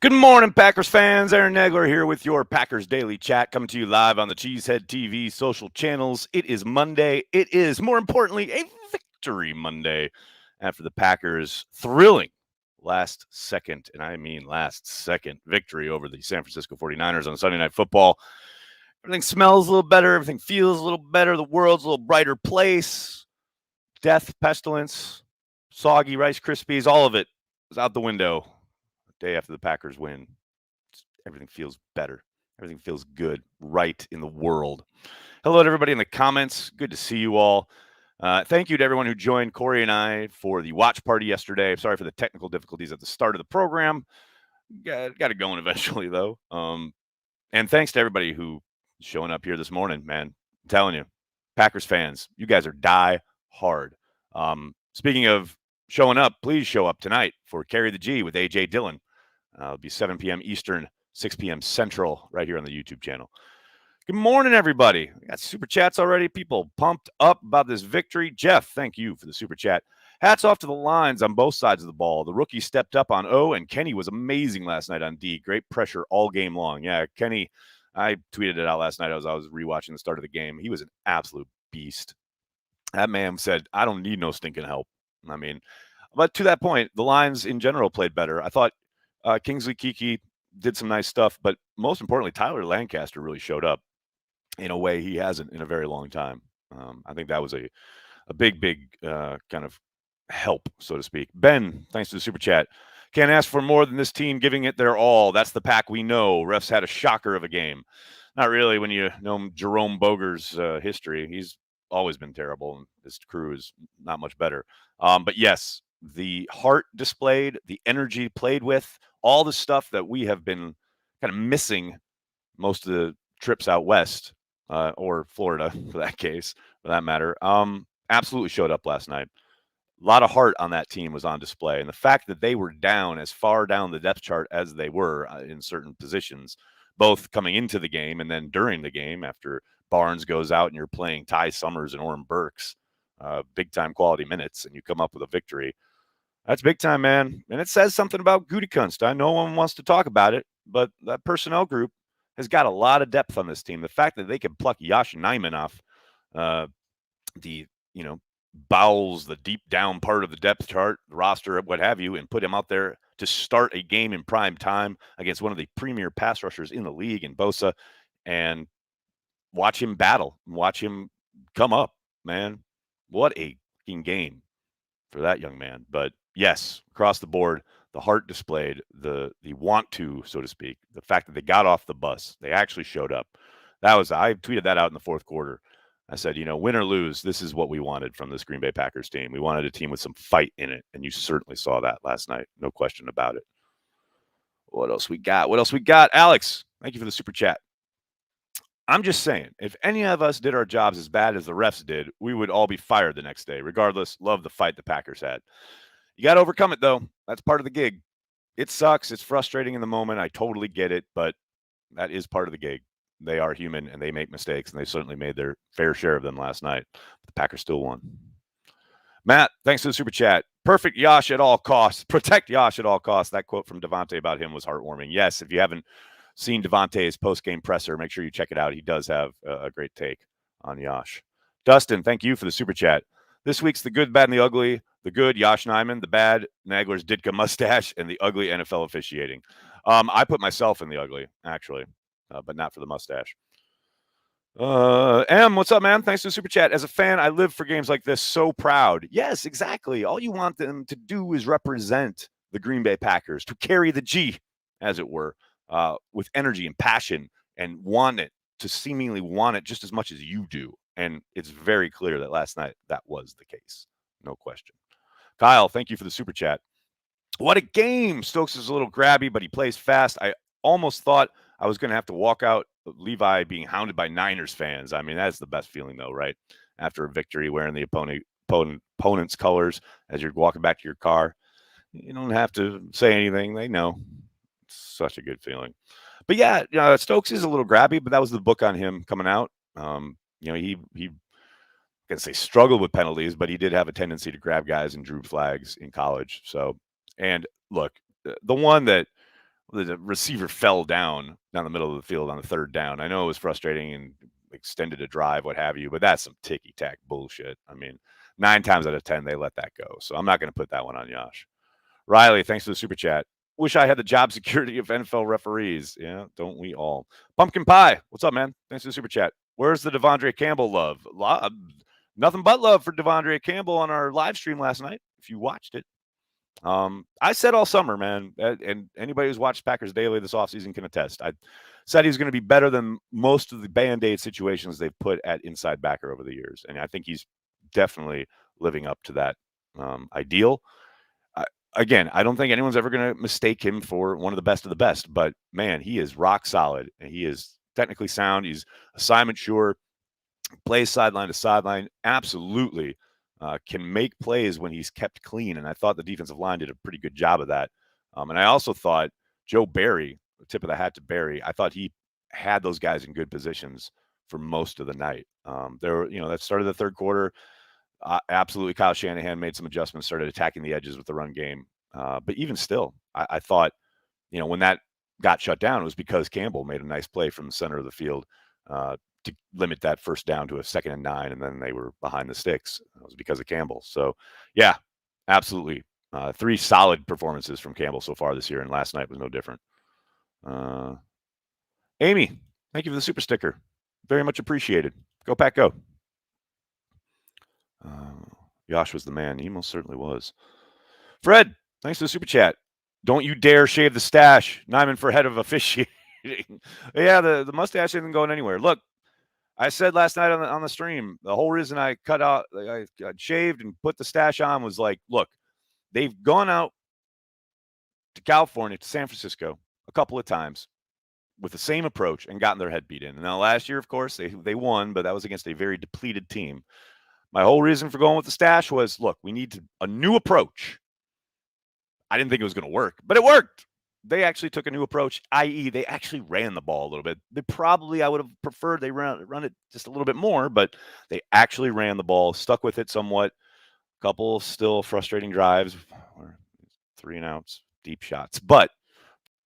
Good morning, Packers fans. Aaron Nagler here with your Packers Daily Chat, coming to you live on the Cheesehead TV social channels. It is Monday. It is, more importantly, a victory Monday after the Packers' thrilling last second, and I mean last second, victory over the San Francisco 49ers on Sunday Night Football. Everything smells a little better. Everything feels a little better. The world's a little brighter place. Death, pestilence, soggy Rice Krispies, all of it was out the window day after the Packers win. Everything feels better. Everything feels good, right in the world. Hello to everybody in the comments. Good to see you all. Thank you to everyone who joined Corey and I for the watch party yesterday. Sorry for the technical difficulties at the start of the program. Got it going eventually, though. And thanks to everybody who is showing up here this morning, man. I'm telling you, Packers fans, you guys are die hard. Speaking of showing up, please show up tonight for Carry the G with AJ Dillon. It'll be 7 p.m. Eastern, 6 p.m. Central, right here on the YouTube channel. Good morning, everybody. We got super chats already. People pumped up about this victory. Jeff, thank you for the super chat. Hats off to the lines on both sides of the ball. The rookie stepped up on O, and Kenny was amazing last night on D. Great pressure all game long. Yeah, Kenny, I tweeted it out last night as I was rewatching the start of the game. He was an absolute beast. That man said, I don't need no stinking help. I mean, but to that point, the lines in general played better. I thought Kingsley Keke did some nice stuff, but most importantly, Tyler Lancaster really showed up in a way he hasn't in a very long time. I think that was a big kind of help, so to speak. Ben, thanks to the super chat. Can't ask for more than this team giving it their all. That's the pack we know. Refs had a shocker of a game. Not really when you know Jerome Boger's history. He's always been terrible, and this crew is not much better. But yes, the heart displayed, the energy played with, all the stuff that we have been kind of missing most of the trips out west or Florida, for that case, for that matter, absolutely showed up last night. A lot of heart on that team was on display. And the fact that they were down as far down the depth chart as they were in certain positions, both coming into the game and then during the game after Barnes goes out and you're playing Ty Summers and Orrin Burks, big-time quality minutes, and you come up with a victory. That's big time, man. And it says something about Gutekunst. I know no one wants to talk about it, but that personnel group has got a lot of depth on this team. The fact that they can pluck Josh Nijman off the bowels, the deep down part of the depth chart, the roster, what have you, and put him out there to start a game in prime time against one of the premier pass rushers in the league in Bosa, and watch him battle, watch him come up, man. What a game for that young man. But yes, across the board, the heart displayed, the want to, so to speak, the fact that they got off the bus, they actually showed up. I tweeted that out in the fourth quarter. I said, win or lose, this is what we wanted from this Green Bay Packers team. We wanted a team with some fight in it, and you certainly saw that last night. No question about it. What else we got? Alex, thank you for the super chat. I'm just saying, if any of us did our jobs as bad as the refs did, we would all be fired the next day. Regardless, love the fight the Packers had. You got to overcome it, though. That's part of the gig. It sucks. It's frustrating in the moment. I totally get it, but that is part of the gig. They are human, and they make mistakes, and they certainly made their fair share of them last night. The Packers still won. Matt, thanks for the super chat. Perfect Yosh at all costs. Protect Yosh at all costs. That quote from Devontae about him was heartwarming. Yes, if you haven't seen Devontae's post-game presser, make sure you check it out. He does have a great take on Yosh. Dustin, thank you for the super chat. This week's the good, bad, and the ugly. The good, Yosh Nijman. The bad, Nagler's Ditka mustache. And the ugly, NFL officiating. I put myself in the ugly, actually, but not for the mustache. M, what's up, man? Thanks for the super chat. As a fan, I live for games like this. So proud. Yes, exactly. All you want them to do is represent the Green Bay Packers, to carry the G, as it were, with energy and passion, and seemingly want it just as much as you do. And it's very clear that last night that was the case. No question. Kyle, thank you for the super chat. What a game. Stokes is a little grabby, but he plays fast. I almost thought I was going to have to walk out Levi being hounded by Niners fans. I mean, that's the best feeling, though, right? After a victory, wearing the opponent's colors as you're walking back to your car. You don't have to say anything. They know. It's such a good feeling. But yeah, Stokes is a little grabby, but that was the book on him coming out. He I can say struggled with penalties, but he did have a tendency to grab guys and drew flags in college. So, and look, the one that the receiver fell down the middle of the field on the third down. I know it was frustrating and extended a drive, what have you, but that's some ticky tack bullshit. I mean, 9 times out of 10 they let that go. So I'm not going to put that one on Yosh. Riley, thanks for the super chat. Wish I had the job security of NFL referees. Yeah, don't we all? Pumpkin Pie, what's up, man? Thanks for the super chat. Where's the Devondre Campbell love? Nothing but love for Devondre Campbell on our live stream last night, if you watched it. I said all summer, man, and anybody who's watched Packers Daily this offseason can attest. I said he's going to be better than most of the Band-Aid situations they've put at inside backer over the years. And I think he's definitely living up to that ideal. Again, I don't think anyone's ever going to mistake him for one of the best, but man, he is rock solid and he is technically sound. He's assignment sure, plays sideline to sideline, absolutely can make plays when he's kept clean. And I thought the defensive line did a pretty good job of that. And I also thought Joe Barry, tip of the hat to Barry, I thought he had those guys in good positions for most of the night. That started the third quarter. Absolutely, Kyle Shanahan made some adjustments, started attacking the edges with the run game. But even still, I thought, when that got shut down, it was because Campbell made a nice play from the center of the field to limit that first down to a 2nd and 9, and then they were behind the sticks. It was because of Campbell. So, yeah, absolutely. 3 solid performances from Campbell so far this year, and last night was no different. Amy, thank you for the super sticker. Very much appreciated. Go Pack, go. Josh was the man. He most certainly was. Fred, thanks for the super chat. Don't you dare shave the stash. Nyman for head of officiating. Yeah, the mustache isn't going anywhere. Look, I said last night on the stream, the whole reason I I shaved and put the stash on was like, look, they've gone out to California, to San Francisco a couple of times with the same approach and gotten their head beat in. And now last year, of course, they won, but that was against a very depleted team. My whole reason for going with the stash was, look, we need a new approach. I didn't think it was going to work, but it worked. They actually took a new approach, i.e., they actually ran the ball a little bit. I would have preferred they run it just a little bit more, but they actually ran the ball, stuck with it somewhat. A couple still frustrating drives, or 3 and outs, deep shots, but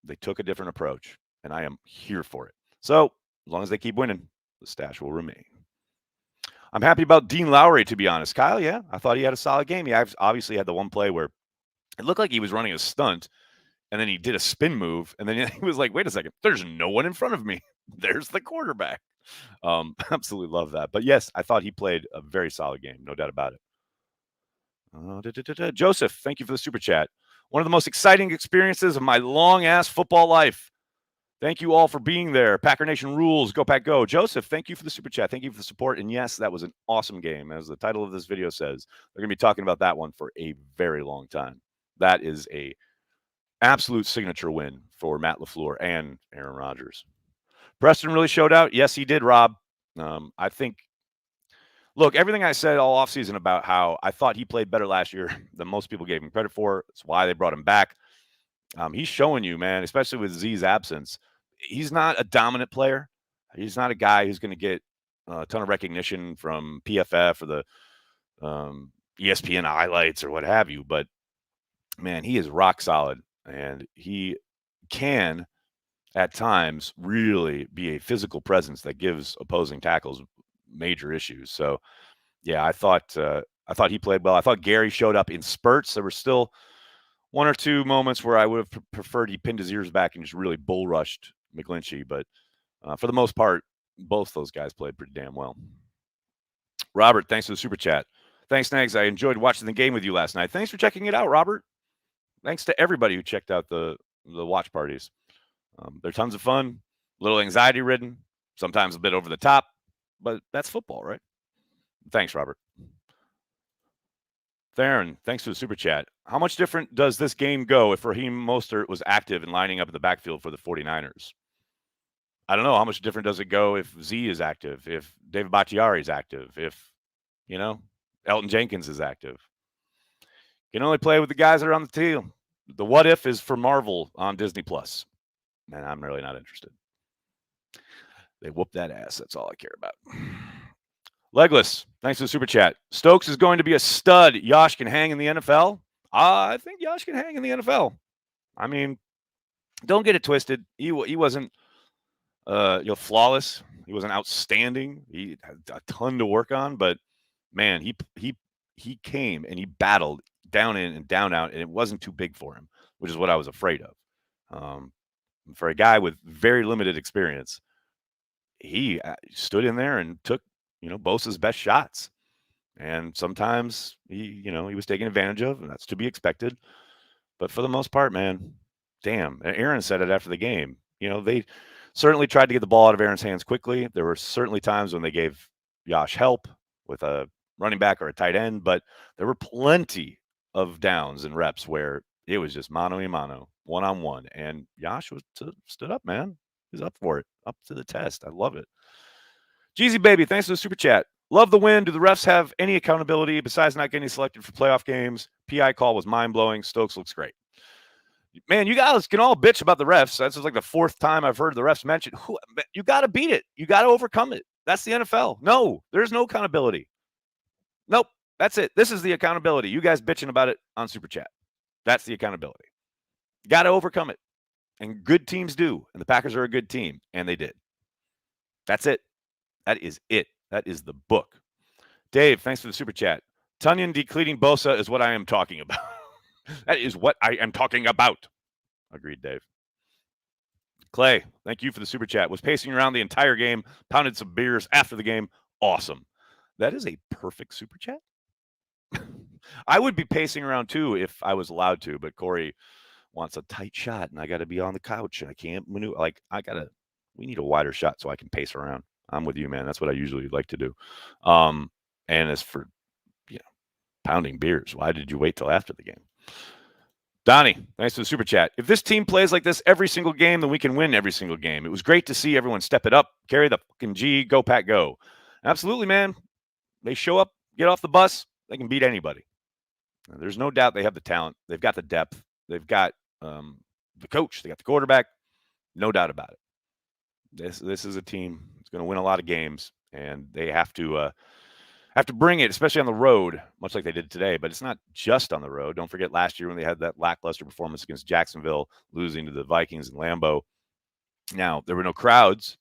they took a different approach, and I am here for it. So as long as they keep winning, the stash will remain. I'm happy about Dean Lowry, to be honest. Kyle, yeah, I thought he had a solid game. He obviously had the one play where it looked like he was running a stunt, and then he did a spin move, and then he was like, wait a second, there's no one in front of me. There's the quarterback. Absolutely love that. But yes, I thought he played a very solid game, no doubt about it. Joseph, thank you for the super chat. One of the most exciting experiences of my long-ass football life. Thank you all for being there. Packer Nation rules. Go Pack Go. Joseph, thank you for the super chat. Thank you for the support. And yes, that was an awesome game. As the title of this video says, they're going to be talking about that one for a very long time. That is a absolute signature win for Matt LaFleur and Aaron Rodgers. Preston really showed out. Yes, he did, Rob. I think, look, everything I said all offseason about how I thought he played better last year than most people gave him credit for. That's why they brought him back. He's showing you, man, especially with Z's absence. He's not a dominant player. He's not a guy who's going to get a ton of recognition from PFF or the ESPN highlights or what have you. But, man, he is rock solid. And he can, at times, really be a physical presence that gives opposing tackles major issues. So, yeah, I thought he played well. I thought Gary showed up in spurts. There were still 1 or 2 moments where I would have preferred he pinned his ears back and just really bull rushed McGlinchey. But for the most part, both those guys played pretty damn well. Robert, thanks for the super chat. Thanks, Nags. I enjoyed watching the game with you last night. Thanks for checking it out, Robert. Thanks to everybody who checked out the watch parties. They're tons of fun, a little anxiety-ridden, sometimes a bit over the top, but that's football, right? Thanks, Robert. Theron, thanks for the super chat. How much different does this game go if Raheem Mostert was active and lining up in the backfield for the 49ers? I don't know. How much different does it go if Z is active, if David Bakhtiari is active, if, Elton Jenkins is active? You can only play with the guys that are on the team. The what if is for Marvel on Disney Plus. And I'm really not interested. They whoop that ass. That's all I care about. Legless, thanks for the super chat. Stokes is going to be a stud. Yosh can hang in the NFL. I think Yosh can hang in the NFL. I mean, Don't get it twisted. He wasn't flawless. He wasn't outstanding. He had a ton to work on, but man, he came and he battled down in and down out, and it wasn't too big for him, which is what I was afraid of. Um, for a guy with very limited experience, he stood in there and took Bosa's best shots, and sometimes he was taken advantage of, and that's to be expected. But for the most part, man, damn. Aaron said it after the game. They certainly tried to get the ball out of Aaron's hands quickly. There were certainly times when they gave Yash help with a running back or a tight end, but there were plenty of downs and reps where it was just mano a mano, one on one, and Yash stood up, man. He's up for it, up to the test. I love it. Jeezy baby, thanks for the super chat. Love the win. Do the refs have any accountability besides not getting selected for playoff games? PI call was mind blowing. Stokes looks great. Man, you guys can all bitch about the refs. That's just like the fourth time I've heard the refs mentioned. You got to beat it. You got to overcome it. That's the NFL. No, there's no accountability. Nope. That's it. This is the accountability. You guys bitching about it on Super Chat. That's the accountability. You got to overcome it. And good teams do. And the Packers are a good team. And they did. That's it. That is it. That is the book. Dave, thanks for the Super Chat. Tunyon decleating Bosa is what I am talking about. That is what I am talking about. Agreed, Dave. Clay, thank you for the super chat. Was pacing around the entire game, pounded some beers after the game. Awesome. That is a perfect super chat. I would be pacing around too if I was allowed to, but Corey wants a tight shot and I got to be on the couch and I can't maneuver. We need a wider shot so I can pace around. I'm with you, man. That's what I usually like to do. And as for, pounding beers, why did you wait till after the game? Donnie, thanks for the super chat. If this team plays like this every single game, then we can win every single game. It was great to see everyone step it up, carry the fucking G, go Pack, go. Absolutely, man. They show up, get off the bus, they can beat anybody. There's no doubt they have the talent. They've got the depth. They've got the coach. They got the quarterback. No doubt about it. This is a team that's going to win a lot of games, and they have to bring it, especially on the road, much like they did today. But it's not just on the road. Don't forget last year when they had that lackluster performance against Jacksonville, losing to the Vikings in Lambeau. Now, there were no crowds.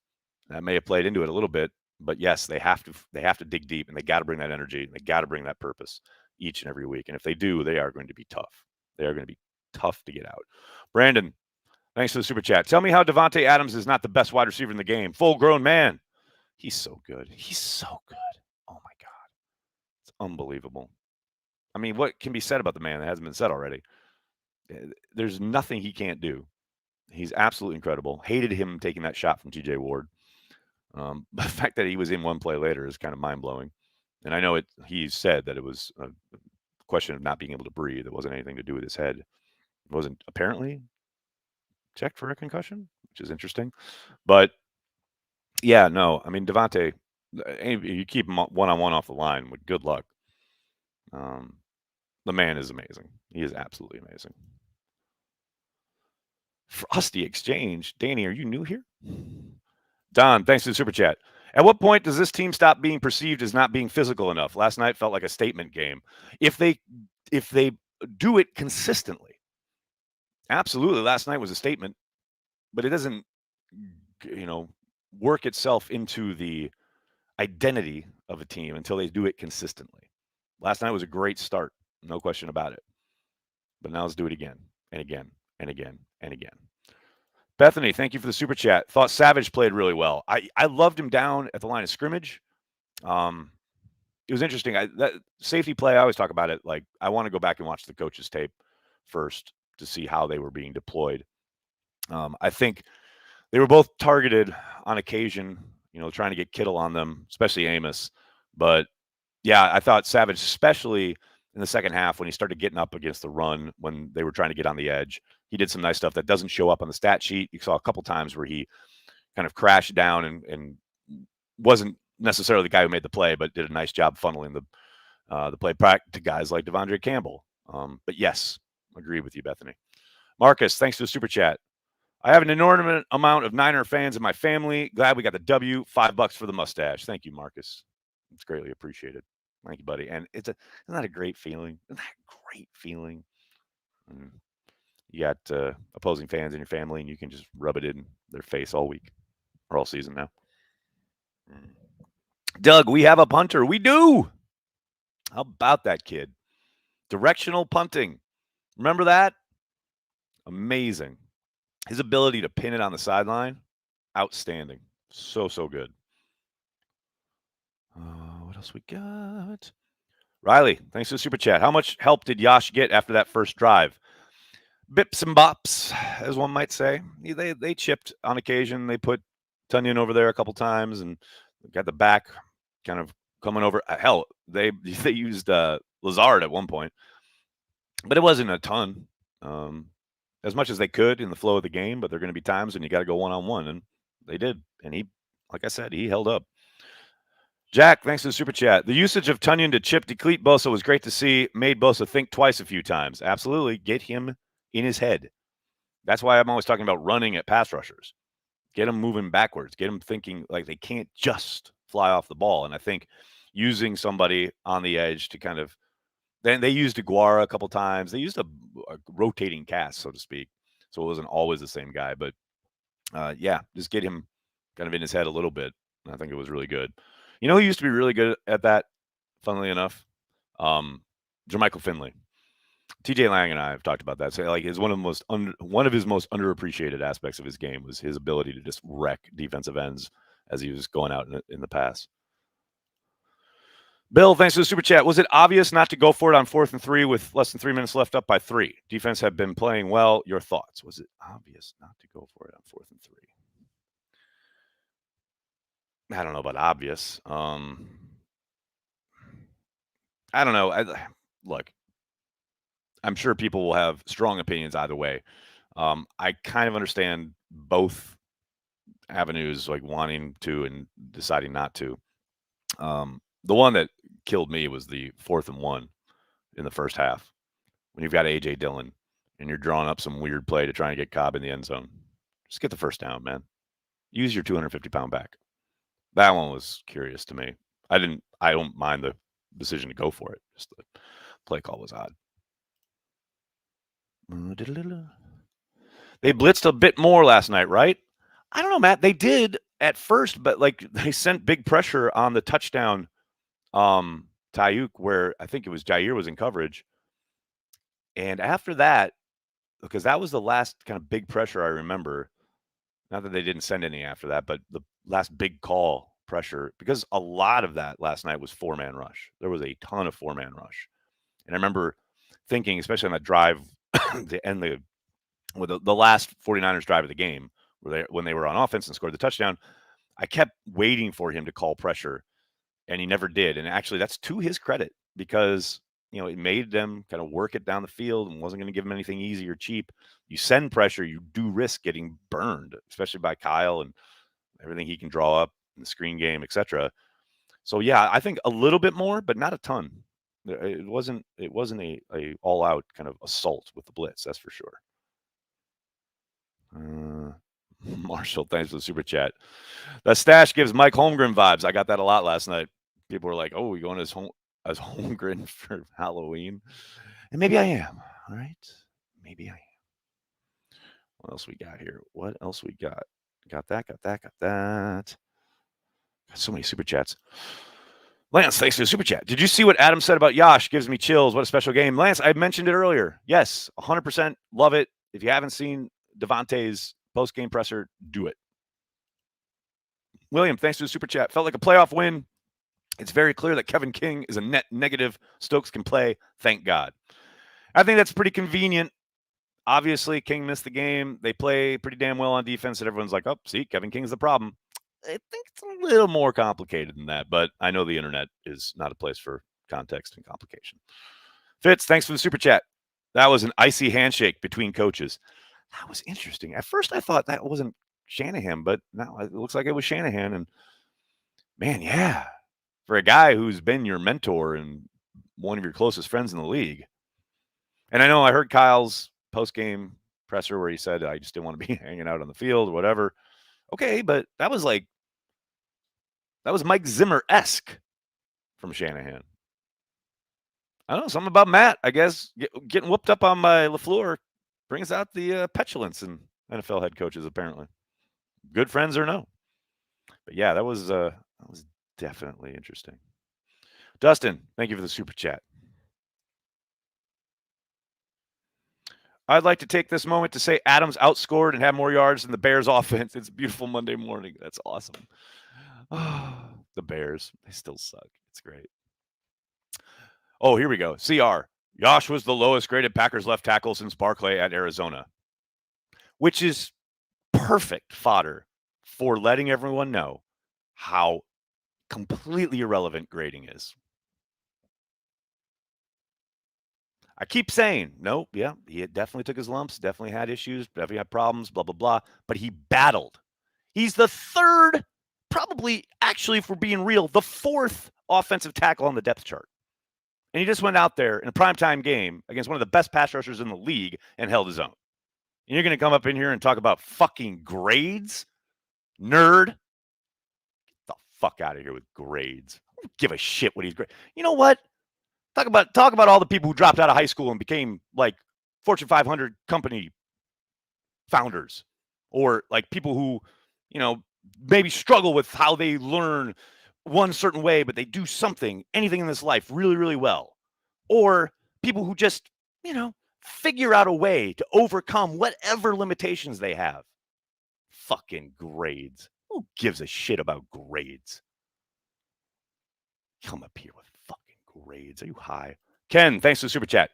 That may have played into it a little bit. But yes, they have to dig deep, and they got to bring that energy, and they got to bring that purpose each and every week. And if they do, they are going to be tough. They are going to be tough to get out. Brandon, thanks for the super chat. Tell me how Davante Adams is not the best wide receiver in the game. Full-grown man. He's so good. He's so good. Oh, my God. It's unbelievable. I mean, what can be said about the man that hasn't been said already? There's nothing he can't do. He's absolutely incredible. Hated him taking that shot from TJ Ward. The fact that he was in one play later is kind of mind-blowing. And I know he said that it was a question of not being able to breathe. It wasn't anything to do with his head. It wasn't apparently checked for a concussion, which is interesting. But, yeah, no. I mean, Davante, you keep him one-on-one off the line, with good luck. The man is amazing. He is absolutely amazing. Frosty Exchange. Danny, are you new here? Don, thanks for the super chat. At what point does this team stop being perceived as not being physical enough? Last night felt like a statement game. If they do it consistently, absolutely. Last night was a statement, but it doesn't, work itself into the identity of a team until they do it consistently. Last night was a great start, no question about it. But now let's do it again and again and again and again. Bethany, thank you for the super chat. Thought Savage played really well. I loved him down at the line of scrimmage. It was interesting. That safety play, I always talk about it. Like, I want to go back and watch the coach's tape first to see how they were being deployed. I think they were both targeted on occasion, trying to get Kittle on them, especially Amos. But, yeah, I thought Savage, especially in the second half when he started getting up against the run when they were trying to get on the edge, he did some nice stuff that doesn't show up on the stat sheet. You saw a couple times where he kind of crashed down and wasn't necessarily the guy who made the play, but did a nice job funneling the play back to guys like Devondre Campbell. But yes, agree with you, Bethany. Marcus, thanks for the super chat. I have an inordinate amount of Niner fans in my family. Glad we got the W. $5 for the mustache. Thank you, Marcus. It's greatly appreciated. Thank you, buddy. And isn't that a great feeling? Isn't that a great feeling? You got opposing fans in your family, and you can just rub it in their face all week or all season now. Doug, we have a punter. We do. How about that kid? Directional punting. Remember that? Amazing. His ability to pin it on the sideline, outstanding. So good. What else we got? Riley, thanks for the super chat. How much help did Yash get after that first drive? Bips and bops, as one might say. They chipped on occasion. They put Tunyon over there a couple times and got the back kind of coming over. Hell, they used Lazard at one point, but it wasn't a ton. As much as they could in the flow of the game, but there are going to be times when you got to go one-on-one, and they did. And he, like I said, he held up. Jack, thanks for the super chat. The usage of Tunyon to chip deplete Bosa was great to see. Made Bosa think twice a few times. Absolutely. Get him in his head. That's why I'm always talking about running at pass rushers. Get them moving backwards. Get them thinking like they can't just fly off the ball. And I think using somebody on the edge to kind of then they used Aguara a couple times. They used a rotating cast, so to speak. So it wasn't always the same guy. But yeah, just get him kind of in his head a little bit. I think it was really good. You know who used to be really good at that, funnily enough? Jermichael Finley. TJ Lang and I have talked about that. So like one of his most underappreciated aspects of his game was his ability to just wreck defensive ends as he was going out in the pass. Bill, thanks for the super chat. Was it obvious not to go for it on 4th and 3 with less than 3 minutes left up by 3? Defense had been playing well. Your thoughts? Was it obvious not to go for it on 4th and 3? I don't know about obvious. I don't know. Look, I'm sure people will have strong opinions either way. I kind of understand both avenues, like wanting to and deciding not to. The one that killed me was the 4th and 1 in the first half when you've got A.J. Dillon and you're drawing up some weird play to try and get Cobb in the end zone. Just get the first down, man. Use your 250-pound back. That one was curious to me. I don't mind the decision to go for it. Just the play call was odd. They blitzed a bit more last night, right? I don't know, Matt. They did at first, but like they sent big pressure on the touchdown Tayuk, where I think it was Jair was in coverage. And after that, because that was the last kind of big pressure I remember. Not that they didn't send any after that, but the last big call pressure, because a lot of that last night was 4-man rush. There was a ton of 4-man rush. And I remember thinking, especially on that drive to end the last 49ers drive of the game, when they were on offense and scored the touchdown, I kept waiting for him to call pressure, and he never did. And actually, that's to his credit because it made them kind of work it down the field and wasn't going to give them anything easy or cheap. You send pressure, you do risk getting burned, especially by Kyle and everything he can draw up in the screen game, etc. So yeah, I think a little bit more, but not a ton. It wasn't a all out kind of assault with the blitz, that's for sure. Marshall, thanks for the super chat. The stash gives Mike Holmgren vibes. I got that a lot last night. People were like, "Oh, we going as Holmgren for Halloween?" And maybe I am. All right, maybe I am. What else we got here? What else we got? Got that. Got so many super chats. Lance, thanks for the super chat. Did you see what Adam said about Yash? Gives me chills. What a special game. Lance, I mentioned it earlier. Yes, 100% love it. If you haven't seen Devontae's post-game presser, do it. William, thanks for the super chat. Felt like a playoff win. It's very clear that Kevin King is a net negative. Stokes can play. Thank God. I think that's pretty convenient. Obviously, King missed the game. They play pretty damn well on defense, and everyone's like, oh, see, Kevin King's the problem. I think it's a little more complicated than that, but I know the internet is not a place for context and complication. Fitz, thanks for the super chat. That was an icy handshake between coaches. That was interesting. At first, I thought that wasn't Shanahan, but now it looks like it was Shanahan. And man, yeah, for a guy who's been your mentor and one of your closest friends in the league. And I know I heard Kyle's post-game presser where he said, I just didn't want to be hanging out on the field or whatever. Okay, but that was Mike Zimmer-esque from Shanahan. I don't know, something about Matt, I guess, getting whooped up on by LaFleur Brings out the petulance in NFL head coaches, apparently. Good friends or no. But yeah, that was definitely interesting. Dustin, thank you for the super chat. I'd like to take this moment to say Adams outscored and had more yards than the Bears offense. It's a beautiful Monday morning. That's awesome. The Bears, they still suck. It's great. Oh, here we go. CR. Yosh was the lowest graded Packers left tackle since Barclay at Arizona, which is perfect fodder for letting everyone know how completely irrelevant grading is. I keep saying, no, yeah, he definitely took his lumps, definitely had issues, definitely had problems, blah, blah, blah, but he battled. He's the third, probably, actually, if we're being real, the fourth offensive tackle on the depth chart. And he just went out there in a primetime game against one of the best pass rushers in the league and held his own. And you're going to come up in here and talk about fucking grades? Nerd. Get the fuck out of here with grades. I don't give a shit what he's great. You know what? Talk about all the people who dropped out of high school and became like Fortune 500 company founders, or like people who, maybe struggle with how they learn one certain way, but they do anything in this life really, really well. Or people who just, figure out a way to overcome whatever limitations they have. Fucking grades. Who gives a shit about grades? Come up here with fucking grades. Are you high? Ken, thanks for the super chat.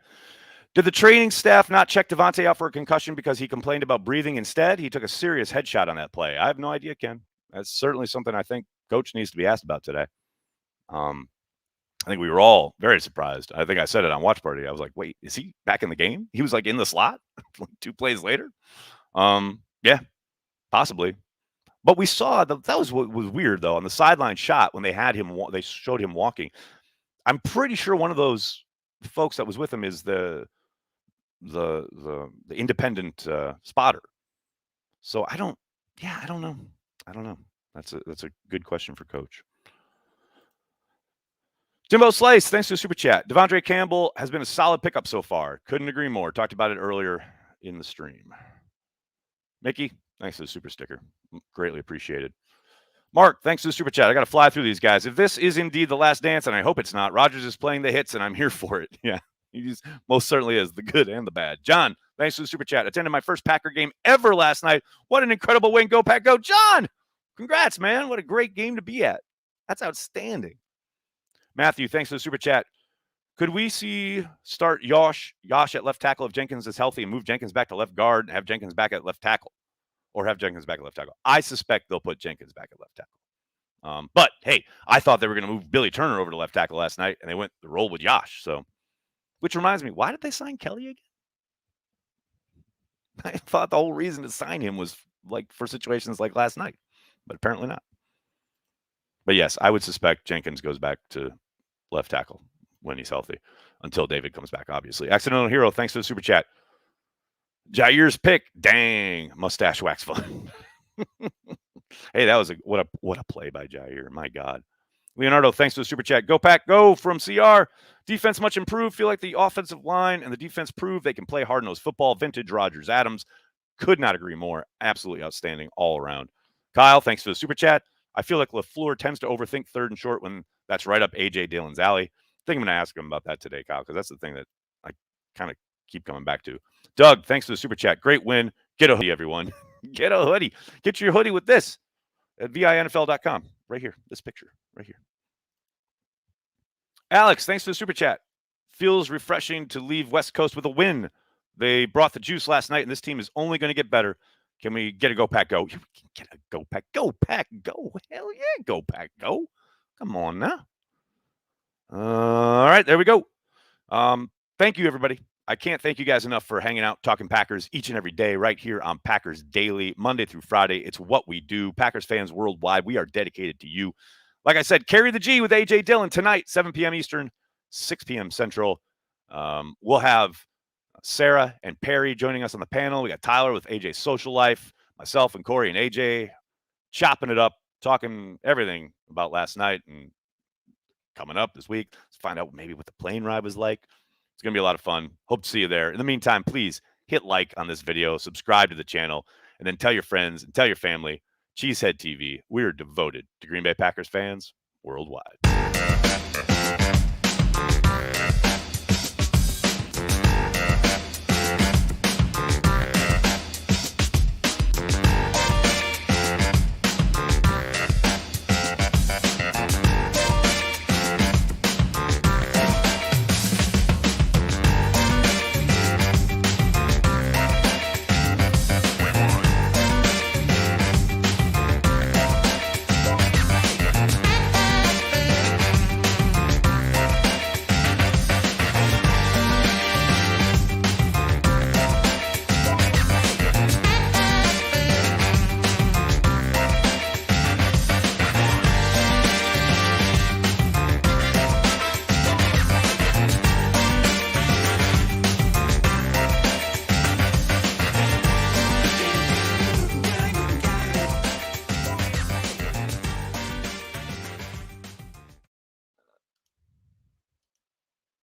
Did the training staff not check Devontae out for a concussion because he complained about breathing instead? He took a serious headshot on that play. I have no idea, Ken. That's certainly something I think Coach needs to be asked about today. I think we were all very surprised. I think I said it on Watch Party. I was like, wait, is he back in the game? He was like in the slot 2 plays later. Yeah, possibly. But we saw that was what was weird, though. On the sideline shot, when they had him, they showed him walking. I'm pretty sure one of those folks that was with him is the independent spotter. So I don't know. That's a good question for Coach. Jimbo Slice, thanks for the super chat. Devondre Campbell has been a solid pickup so far. Couldn't agree more. Talked about it earlier in the stream. Mickey, thanks for the super sticker. Greatly appreciated. Mark, thanks for the super chat. I got to fly through these guys. If this is indeed the last dance, and I hope it's not, Rodgers is playing the hits, and I'm here for it. Yeah, he most certainly is, the good and the bad. John, thanks for the super chat. Attended my first Packer game ever last night. What an incredible win. Go, Pack, go. John, congrats, man. What a great game to be at. That's outstanding. Matthew, thanks for the super chat. Could we start Yosh at left tackle if Jenkins is healthy and move Jenkins back to left guard and have Jenkins back at left tackle? Or have Jenkins back at left tackle? I suspect they'll put Jenkins back at left tackle. But, hey, I thought they were going to move Billy Turner over to left tackle last night, and they went the roll with Yosh. So, which reminds me, why did they sign Kelly again? I thought the whole reason to sign him was like for situations like last night, but apparently not. But, yes, I would suspect Jenkins goes back to left tackle when he's healthy until David comes back, obviously. Accidental Hero, thanks for the super chat. Jair's pick, dang, mustache wax fun. Hey, that was what a play by Jair. My God. Leonardo, thanks for the super chat. Go Pack, go from CR. Defense much improved. Feel like the offensive line and the defense proved they can play hard-nosed football. Vintage Rodgers Adams. Could not agree more. Absolutely outstanding all around. Kyle, thanks for the super chat. I feel like LaFleur tends to overthink third and short when that's right up A.J. Dillon's alley. I think I'm going to ask him about that today, Kyle, because that's the thing that I kind of keep coming back to. Doug, thanks for the super chat. Great win. Get a hoodie, everyone. Get a hoodie. Get your hoodie with this at vinfl.com. Right here. This picture. Right here. Alex, thanks for the super chat. Feels refreshing to leave West Coast with a win. They brought the juice last night, and this team is only going to get better. Can we get a Go Pack Go? Get a Go Pack. Go Pack Go. Hell yeah, Go Pack Go. Come on now. All right, there we go. Thank you, everybody. I can't thank you guys enough for hanging out, talking Packers each and every day right here on Packers Daily, Monday through Friday. It's what we do. Packers fans worldwide, we are dedicated to you. Like I said, carry the G with A.J. Dillon tonight, 7 p.m. Eastern, 6 p.m. Central. We'll have Sarah and Perry joining us on the panel. We got Tyler with AJ's Social Life, myself and Corey and AJ chopping it up, talking everything about last night and coming up this week. Let's find out maybe what the plane ride was like. It's going to be a lot of fun. Hope to see you there. In the meantime, please hit like on this video, subscribe to the channel, and then tell your friends and tell your family. Cheesehead TV, we are devoted to Green Bay Packers fans worldwide.